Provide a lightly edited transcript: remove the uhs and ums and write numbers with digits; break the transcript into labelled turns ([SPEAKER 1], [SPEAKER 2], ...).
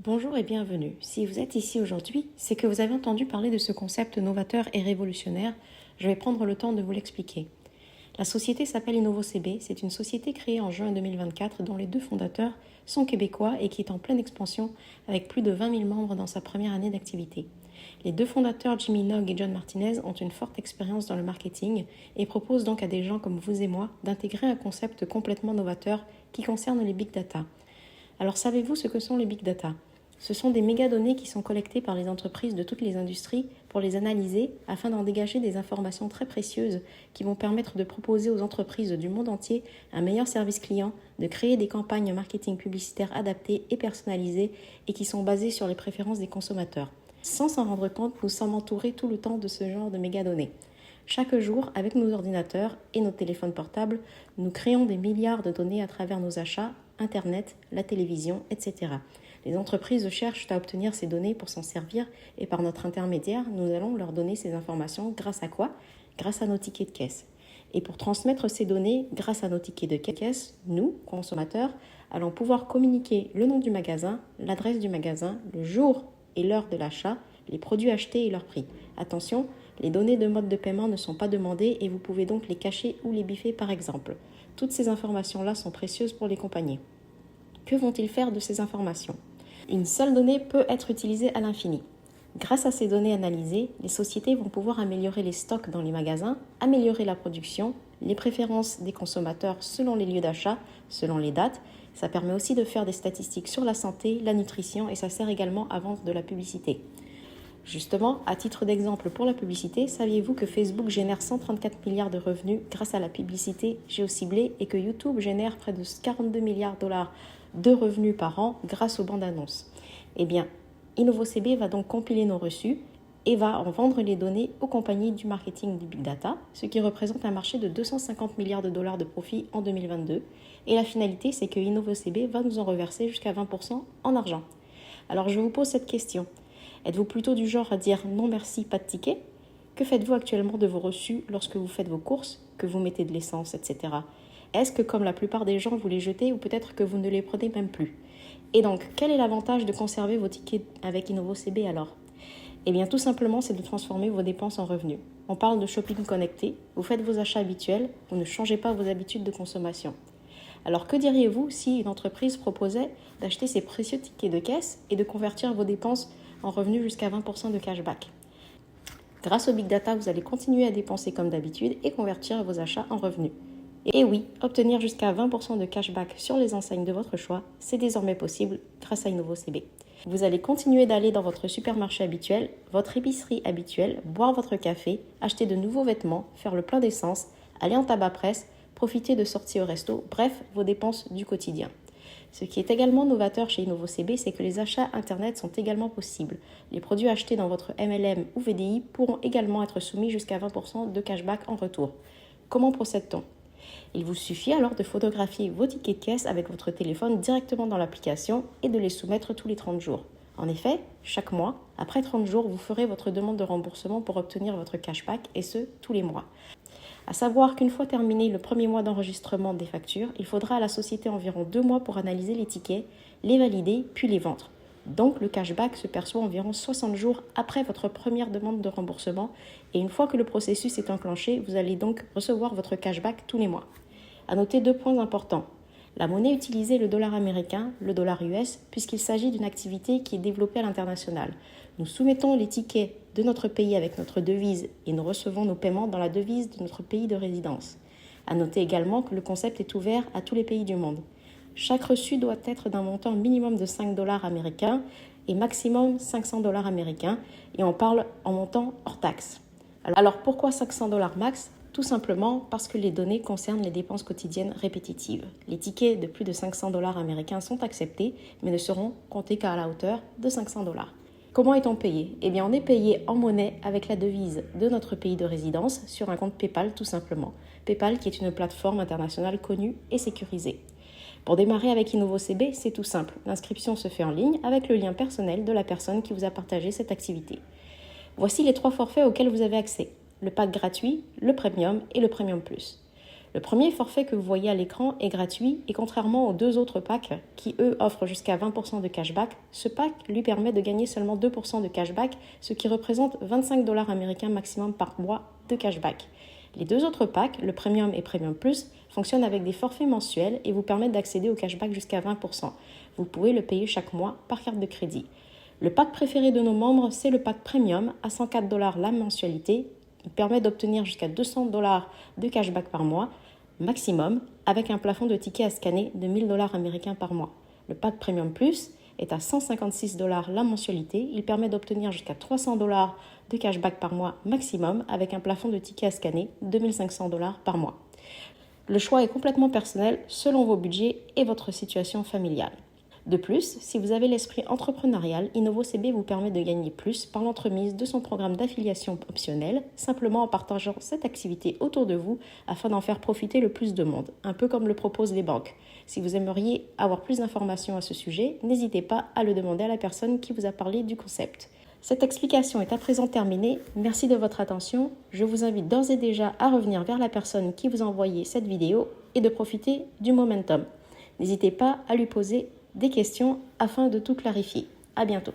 [SPEAKER 1] Bonjour et bienvenue. Si vous êtes ici aujourd'hui, c'est que vous avez entendu parler de ce concept novateur et révolutionnaire. Je vais prendre le temps de vous l'expliquer. La société s'appelle InnovoCB. C'est une société créée en juin 2024 dont les deux fondateurs sont québécois et qui est en pleine expansion avec plus de 20 000 membres dans sa première année d'activité. Les deux fondateurs, Jimmy Nog et John Martinez, ont une forte expérience dans le marketing et proposent donc à des gens comme vous et moi d'intégrer un concept complètement novateur qui concerne les big data. Alors savez-vous ce que sont les big data ? Ce sont des mégadonnées qui sont collectées par les entreprises de toutes les industries pour les analyser afin d'en dégager des informations très précieuses qui vont permettre de proposer aux entreprises du monde entier un meilleur service client, de créer des campagnes marketing publicitaires adaptées et personnalisées et qui sont basées sur les préférences des consommateurs. Sans s'en rendre compte, nous sommes entourés tout le temps de ce genre de mégadonnées. Chaque jour, avec nos ordinateurs et nos téléphones portables, nous créons des milliards de données à travers nos achats, Internet, la télévision, etc. Les entreprises cherchent à obtenir ces données pour s'en servir et par notre intermédiaire, nous allons leur donner ces informations grâce à quoi ? Grâce à nos tickets de caisse. Et pour transmettre ces données grâce à nos tickets de caisse, nous, consommateurs, allons pouvoir communiquer le nom du magasin, l'adresse du magasin, le jour et l'heure de l'achat, les produits achetés et leur prix. Attention, les données de mode de paiement ne sont pas demandées et vous pouvez donc les cacher ou les biffer par exemple. Toutes ces informations-là sont précieuses pour les compagnies. Que vont-ils faire de ces informations ? Une seule donnée peut être utilisée à l'infini. Grâce à ces données analysées, les sociétés vont pouvoir améliorer les stocks dans les magasins, améliorer la production, les préférences des consommateurs selon les lieux d'achat, selon les dates. Ça permet aussi de faire des statistiques sur la santé, la nutrition et ça sert également à vendre de la publicité. Justement, à titre d'exemple pour la publicité, saviez-vous que Facebook génère 134 milliards de revenus grâce à la publicité géociblée et que YouTube génère près de 42 milliards de dollars de revenus par an grâce aux bandes annonces ? Eh bien, InnovoCB va donc compiler nos reçus et va en vendre les données aux compagnies du marketing du Big Data, ce qui représente un marché de 250 milliards de dollars de profit en 2022. Et la finalité, c'est que InnovoCB va nous en reverser jusqu'à 20% en argent. Alors je vous pose cette question. Êtes-vous plutôt du genre à dire non merci, pas de ticket ? Que faites-vous actuellement de vos reçus lorsque vous faites vos courses, que vous mettez de l'essence, etc. Est-ce que comme la plupart des gens, vous les jetez ou peut-être que vous ne les prenez même plus ? Et donc, quel est l'avantage de conserver vos tickets avec InnovoCB alors ? Eh bien, tout simplement, c'est de transformer vos dépenses en revenus. On parle de shopping connecté, vous faites vos achats habituels, vous ne changez pas vos habitudes de consommation. Alors, que diriez-vous si une entreprise proposait d'acheter ces précieux tickets de caisse et de convertir vos dépenses en revenus jusqu'à 20% de cashback ? Grâce au Big Data, vous allez continuer à dépenser comme d'habitude et convertir vos achats en revenus. Et oui, obtenir jusqu'à 20% de cashback sur les enseignes de votre choix, c'est désormais possible grâce à InnovoCB. Vous allez continuer d'aller dans votre supermarché habituel, votre épicerie habituelle, boire votre café, acheter de nouveaux vêtements, faire le plein d'essence, aller en tabac-presse, profiter de sorties au resto, bref, vos dépenses du quotidien. Ce qui est également novateur chez InnovoCB, c'est que les achats Internet sont également possibles. Les produits achetés dans votre MLM ou VDI pourront également être soumis jusqu'à 20% de cashback en retour. Comment procède-t-on ? Il vous suffit alors de photographier vos tickets de caisse avec votre téléphone directement dans l'application et de les soumettre tous les 30 jours. En effet, chaque mois, après 30 jours, vous ferez votre demande de remboursement pour obtenir votre cashback et ce, tous les mois. À savoir qu'une fois terminé le premier mois d'enregistrement des factures, il faudra à la société environ 2 mois pour analyser les tickets, les valider, puis les vendre. Donc le cashback se perçoit environ 60 jours après votre première demande de remboursement et une fois que le processus est enclenché, vous allez donc recevoir votre cashback tous les mois. À noter 2 points importants. La monnaie utilisée est le dollar américain, le dollar US, puisqu'il s'agit d'une activité qui est développée à l'international. Nous soumettons les tickets de notre pays avec notre devise et nous recevons nos paiements dans la devise de notre pays de résidence. À noter également que le concept est ouvert à tous les pays du monde. Chaque reçu doit être d'un montant minimum de 5 dollars américains et maximum 500 dollars américains et on parle en montant hors taxe. Alors pourquoi 500 dollars max ? Tout simplement parce que les données concernent les dépenses quotidiennes répétitives. Les tickets de plus de 500 dollars américains sont acceptés, mais ne seront comptés qu'à la hauteur de 500 dollars. Comment est-on payé ? Eh bien, on est payé en monnaie avec la devise de notre pays de résidence sur un compte PayPal tout simplement. PayPal qui est une plateforme internationale connue et sécurisée. Pour démarrer avec InnovoCB, c'est tout simple. L'inscription se fait en ligne avec le lien personnel de la personne qui vous a partagé cette activité. Voici les 3 forfaits auxquels vous avez accès. Le pack gratuit, le premium et le premium plus. Le premier forfait que vous voyez à l'écran est gratuit et contrairement aux deux autres packs qui, eux, offrent jusqu'à 20% de cashback, ce pack lui permet de gagner seulement 2% de cashback, ce qui représente 25 $ américains maximum par mois de cashback. Les deux autres packs, le Premium et Premium Plus, fonctionnent avec des forfaits mensuels et vous permettent d'accéder au cashback jusqu'à 20%. Vous pouvez le payer chaque mois par carte de crédit. Le pack préféré de nos membres, c'est le pack Premium à 104 $ la mensualité. Il permet d'obtenir jusqu'à 200 $ de cashback par mois maximum avec un plafond de tickets à scanner de 1000 $ américains par mois. Le pack Premium Plus est à 156 $ la mensualité. Il permet d'obtenir jusqu'à 300 $ de cashback par mois maximum avec un plafond de tickets à scanner de 2500 $ par mois. Le choix est complètement personnel selon vos budgets et votre situation familiale. De plus, si vous avez l'esprit entrepreneurial, InnovoCB vous permet de gagner plus par l'entremise de son programme d'affiliation optionnel, simplement en partageant cette activité autour de vous afin d'en faire profiter le plus de monde, un peu comme le proposent les banques. Si vous aimeriez avoir plus d'informations à ce sujet, n'hésitez pas à le demander à la personne qui vous a parlé du concept. Cette explication est à présent terminée. Merci de votre attention. Je vous invite d'ores et déjà à revenir vers la personne qui vous a envoyé cette vidéo et de profiter du momentum. N'hésitez pas à lui poser des questions afin de tout clarifier. À bientôt.